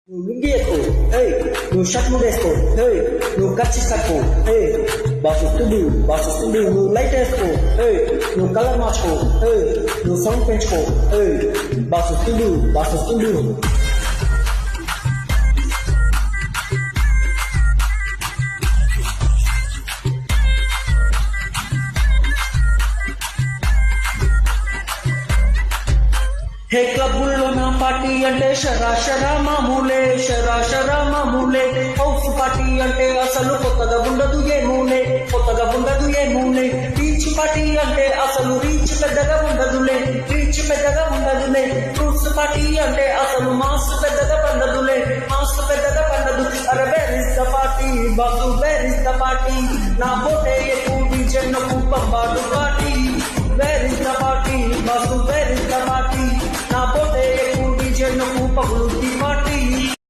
నువ్వు లుంగి వేసుకో, నువ్వు షర్ట్ ముడి వేసుకో, నువ్వు కచ్చి కట్టుకో, బాస్ వస్తుంది బాస్ వస్తుంది, నువ్వు లైట్ వేసుకో, నువ్వు కలర్ మార్చుకో, నువ్వు సౌండ్ పెంచుకో, బాస్ వస్తుంది బాస్ వస్తుంది. హే క్లబ్బుల్లో నా పార్టీ అంటే షరా మామూలే, షరా మామూలే. హౌస్ పార్టీ అంటే అసలు కొత్తగా ఉండదు ఏమూలే, కొత్తగా ఉండదు ఏమూలే. బీచ్ పార్టీ అంటే అసలు రీచ్ పెద్దగా ఉండదులే, రీచ్ పెద్దగా ఉండదులే. ఫ్రూట్స్ పార్టీ అంటే అసలు మాస్ పెద్దగా పండదులే, మాస్ పెద్దగా పండదు. అరే where is the party boss, where is the party? నా